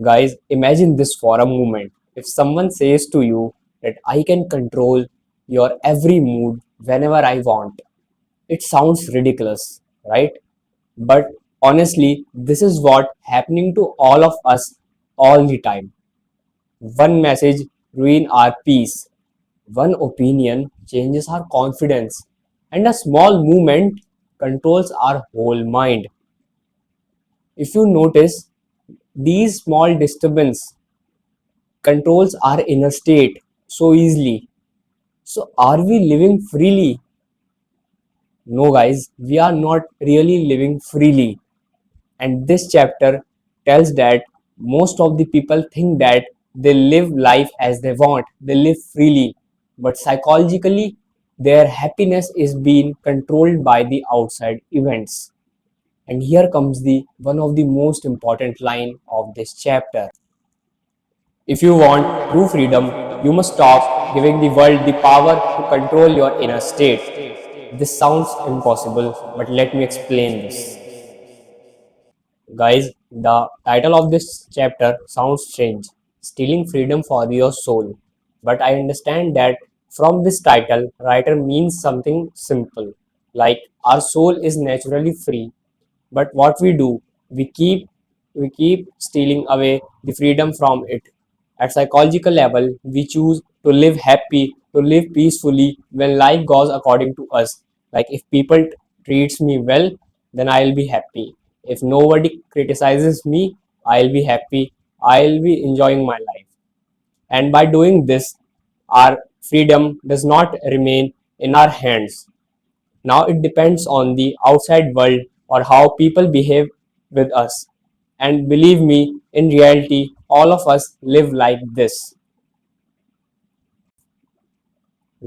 Guys, imagine this for a moment. If someone says to you that I can control your every mood whenever I want, it sounds ridiculous, right? But honestly, this is what happening to all of us all the time. One message ruin our peace, one opinion changes our confidence, and a small movement controls our whole mind. If you notice, these small disturbance controls our inner state so easily. So are we living freely? No guys, we are not really living freely. And this chapter tells that most of the people think that they live life as they want, they live freely, but psychologically their happiness is being controlled by the outside events. And here comes the one of the most important line of this chapter. If you want true freedom, you must stop giving the world the power to control your inner state. This sounds impossible, but let me explain this. Guys, the title of this chapter sounds strange, Stealing Freedom for Your Soul. But I understand that from this title, writer means something simple, like our soul is naturally free, but what we do, we keep stealing away the freedom from it. At psychological level, we choose to live happy, to live peacefully when life goes according to us. Like if people treats me well, then I'll be happy. If nobody criticizes me, I'll be happy. I'll be enjoying my life. And by doing this, our freedom does not remain in our hands. Now it depends on the outside world or how people behave with us. And believe me, in reality, all of us live like this.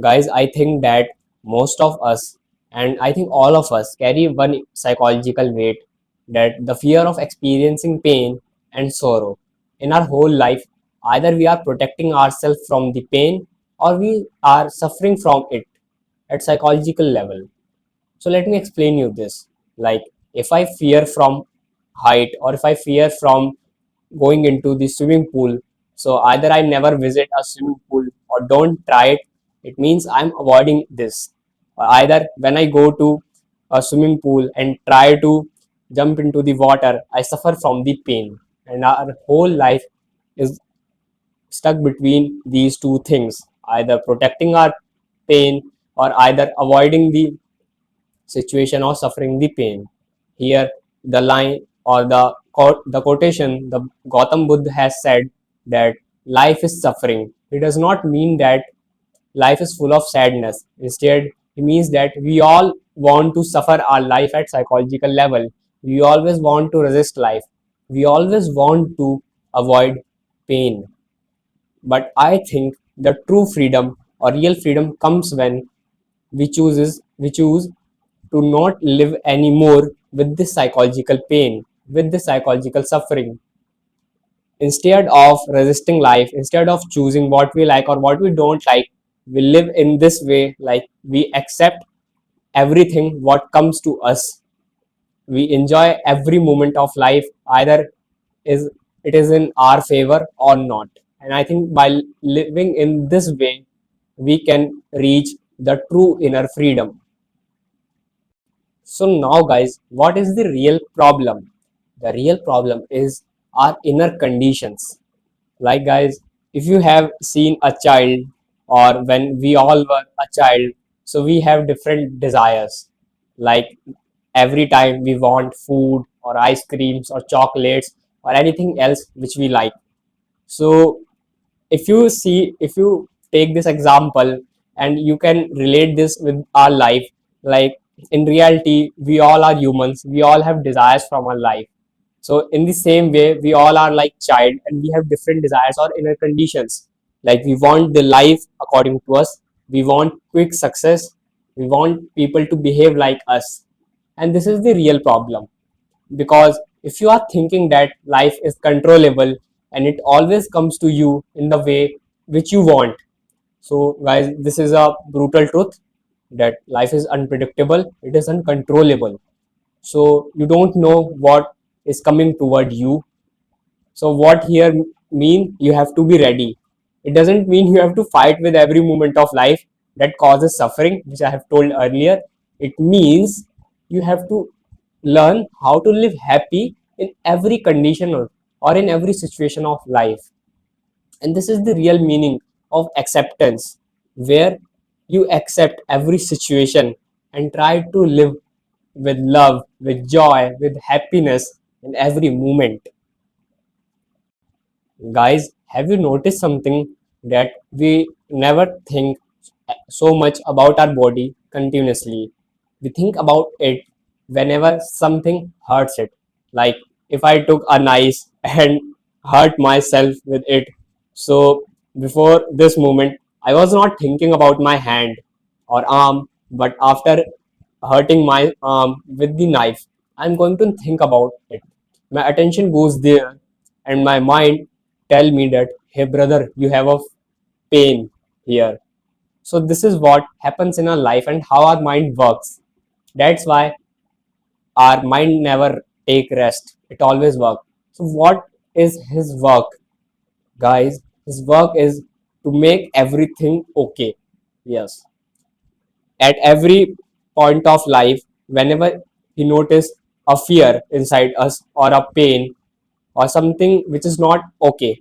Guys, I think that most of us, and I think all of us, carry one psychological weight, that the fear of experiencing pain and sorrow. In our whole life, either we are protecting ourselves from the pain or we are suffering from it at psychological level. So let me explain you this. Like if I fear from height or if I fear from going into the swimming pool, so either I never visit a swimming pool or don't try it, it means I'm avoiding this. Or either when I go to a swimming pool and try to jump into the water, I suffer from the pain. And our whole life is stuck between these two things, either protecting our pain or either avoiding the situation or suffering the pain. Here, the line or the quotation, the Gautam Buddha has said that life is suffering. It does not mean that life is full of sadness. Instead, it means that we all want to suffer our life at psychological level. We always want to resist life. We always want to avoid pain. But I think the true freedom or real freedom comes when we choose to not live anymore with this psychological pain, with this psychological suffering. Instead of resisting life, instead of choosing what we like or what we don't like, we live in this way, like we accept everything what comes to us. We enjoy every moment of life, either is it is in our favor or not. And I think by living in this way, we can reach the true inner freedom. So now guys, what is the real problem? The real problem is our inner conditions. Like guys, if you have seen a child or when we all were a child, so we have different desires. Like every time we want food or ice creams or chocolates or anything else which we like. So if you take this example and you can relate this with our life, like in reality we all are humans, we all have desires from our life. So in the same way we all are like child and we have different desires or inner conditions. Like we want the life according to us, we want quick success, we want people to behave like us. And this is the real problem, because if you are thinking that life is controllable and it always comes to you in the way which you want, so guys, this is a brutal truth, that life is unpredictable, it is uncontrollable. So you don't know what is coming toward you. So what here mean you have to be ready. It doesn't mean you have to fight with every moment of life that causes suffering, which I have told earlier. It means you have to learn how to live happy in every condition or in every situation of life. And this is the real meaning of acceptance, where you accept every situation and try to live with love, with joy, with happiness in every moment. Guys, have you noticed something that we never think so much about our body continuously? We think about it whenever something hurts it. Like if I took a knife and hurt myself with it. So before this moment, I was not thinking about my hand or arm, but after hurting my arm with the knife, I'm going to think about it. My attention goes there and my mind tell me that, hey brother, you have a pain here. So this is what happens in our life and how our mind works. That's why our mind never take rest. It always work. So what is his work, guys? His work is to make everything okay. Yes. At every point of life, whenever he notice a fear inside us or a pain or something which is not okay,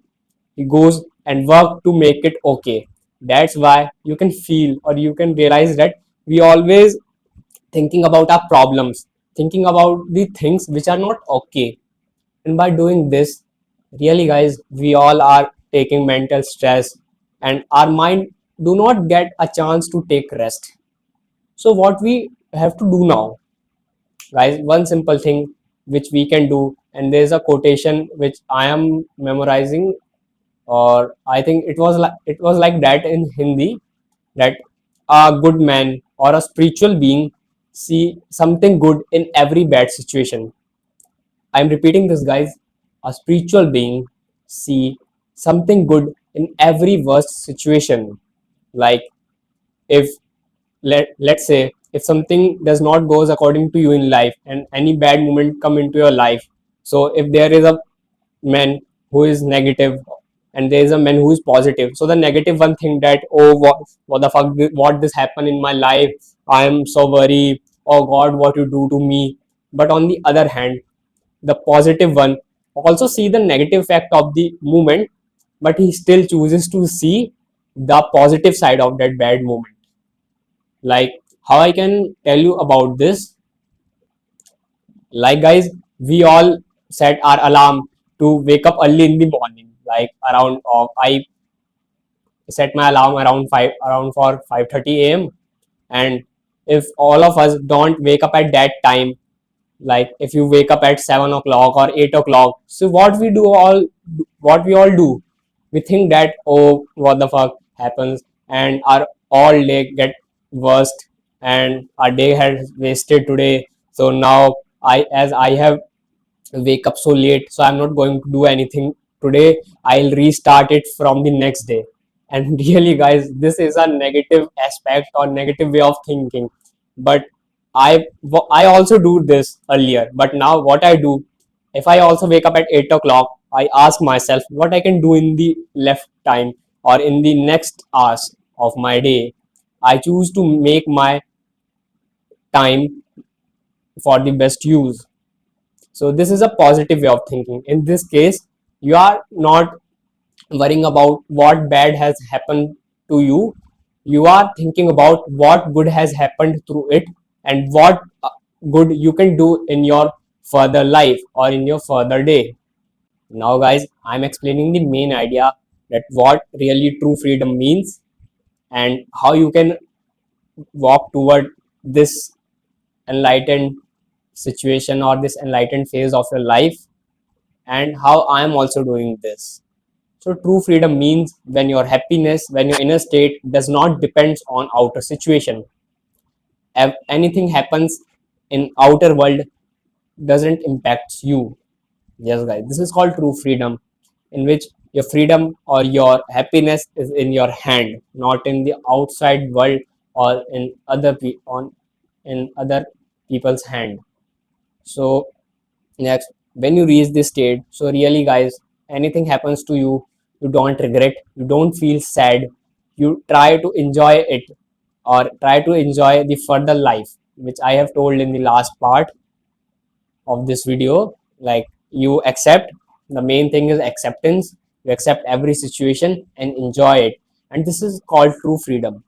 he goes and work to make it okay. That's why you can feel or you can realize that we always thinking about our problems, thinking about the things which are not okay. And by doing this, really guys, we all are taking mental stress and our mind do not get a chance to take rest. So what we have to do now, guys, one simple thing which we can do, and there's a quotation which I am memorizing, or I think it was like that in Hindi, that a good man or a spiritual being see something good in every bad situation. I'm repeating this, guys. A spiritual being see something good in every worst situation. Like if let's say if something does not goes according to you in life and any bad moment come into your life, so if there is a man who is negative and there is a man who is positive, so the negative one think that, oh what the fuck, what this happened in my life, I am so worried, oh god, what you do to me. But on the other hand, the positive one also see the negative effect of the moment, but he still chooses to see the positive side of that bad moment. Like how I can tell you about this, like guys, we all set our alarm to wake up early in the morning, like around I set my alarm around 5 around for 5:30 a.m. And if all of us don't wake up at that time, like if you wake up at 7 o'clock or 8 o'clock, so what we all do, we think that, oh what the fuck happens, and our all day get worst and our day has wasted today. So now I have wake up so late, so I'm not going to do anything today, I'll restart it from the next day. And really guys, this is a negative aspect or negative way of thinking. But I also do this earlier, but now what I do, if I also wake up at 8 o'clock, I ask myself what I can do in the left time or in the next hours of my day. I choose to make my time for the best use. So this is a positive way of thinking. In this case, you are not worrying about what bad has happened to you. You are thinking about what good has happened through it and what good you can do in your further life or in your further day. Now, guys, I'm explaining the main idea that what really true freedom means and how you can walk toward this enlightened situation or this enlightened phase of your life, and how I am also doing this. So true freedom means when your happiness, when your inner state does not depends on outer situation. If anything happens in outer world doesn't impact you. Yes, guys, this is called true freedom, in which your freedom or your happiness is in your hand, not in the outside world or in other people's hand. So next, when you reach this state, so really guys, anything happens to you, you don't regret, you don't feel sad, you try to enjoy it, or try to enjoy the further life, which I have told in the last part of this video. Like, you accept, the main thing is acceptance. You accept every situation and enjoy it, and this is called true freedom.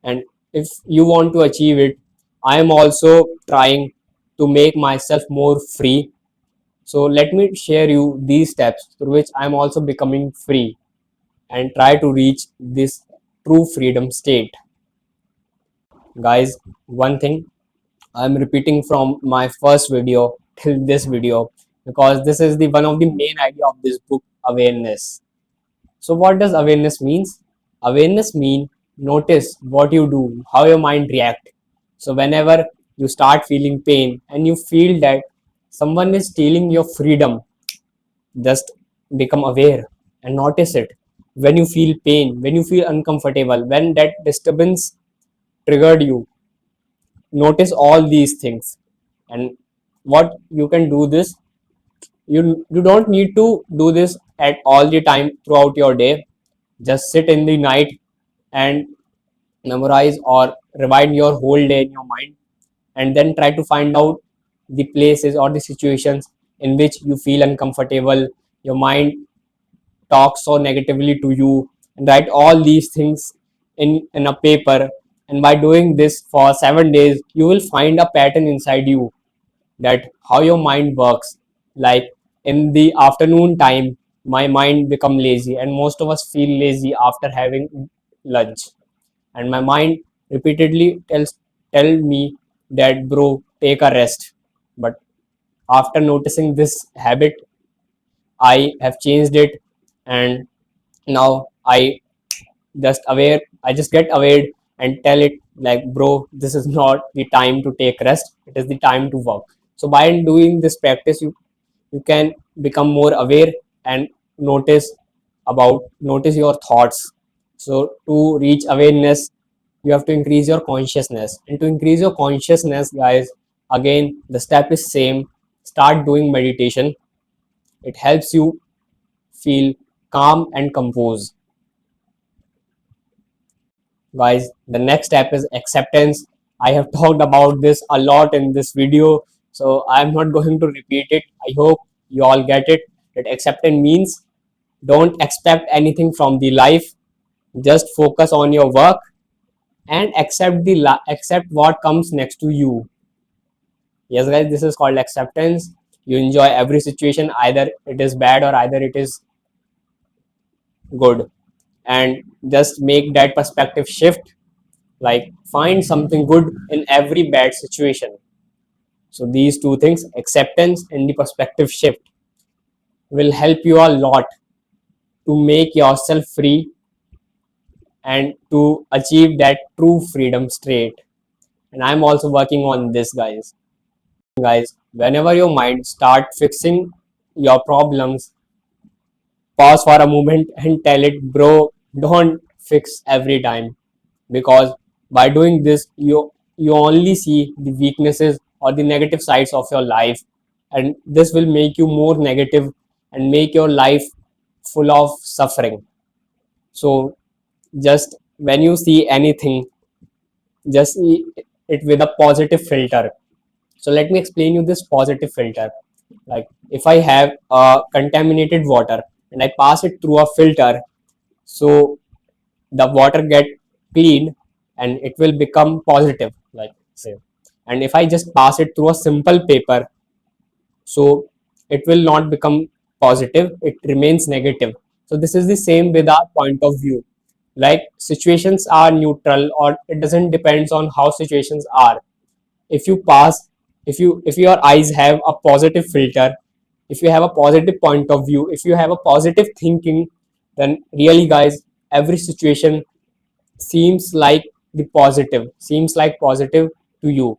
And if you want to achieve it, I am also trying to make myself more free. So let me share you these steps through which I am also becoming free and try to reach this true freedom state. Guys, one thing I'm repeating from my first video till this video, because this is the one of the main idea of this book, awareness. So what does awareness means? Awareness mean notice what you do, how your mind react. So whenever you start feeling pain and you feel that someone is stealing your freedom, just become aware and notice it. When you feel pain, when you feel uncomfortable, when that disturbance triggered you, notice all these things. And what you can do this, you don't need to do this at all the time throughout your day. Just sit in the night and memorize or rewind your whole day in your mind, and then try to find out the places or the situations in which you feel uncomfortable, your mind talks so negatively to you, and write all these things in a paper. And by doing this for 7 days, you will find a pattern inside you, that how your mind works. Like, in the afternoon time, my mind become lazy, and most of us feel lazy after having lunch, and my mind repeatedly tell me that, bro, take a rest. But after noticing this habit, I have changed it, and now I just get aware and tell it, like, bro, this is not the time to take rest, it is the time to work. So by doing this practice, you can become more aware and notice notice your thoughts. So to reach awareness, you have to increase your consciousness, and to increase your consciousness, guys, again the step is same. Start doing meditation. It helps you feel calm and composed. Guys, the next step is acceptance. I have talked about this a lot in this video, so I'm not going to repeat it. I hope you all get it, that acceptance means don't expect anything from the life, just focus on your work and accept what comes next to you. Yes, guys, this is called acceptance. You enjoy every situation, either it is bad or either it is good, and just make that perspective shift. Like, find something good in every bad situation. So these two things, acceptance and the perspective shift, will help you a lot to make yourself free and to achieve that true freedom state. And I'm also working on this, guys. Whenever your mind start fixing your problems, pause for a moment and tell it, bro, don't fix every time. Because by doing this, you only see the weaknesses or the negative sides of your life, and this will make you more negative and make your life full of suffering. So just when you see anything, just see it with a positive filter. So let me explain you this positive filter. Like, if I have contaminated water and I pass it through a filter, so the water get cleaned and it will become positive, like, say. And if I just pass it through a simple paper, so it will not become positive, it remains negative. So this is the same with our point of view. Like, situations are neutral, or it doesn't depends on how situations are. If you pass, if your eyes have a positive filter, if you have a positive point of view, if you have a positive thinking, then really, guys, every situation seems like positive to you.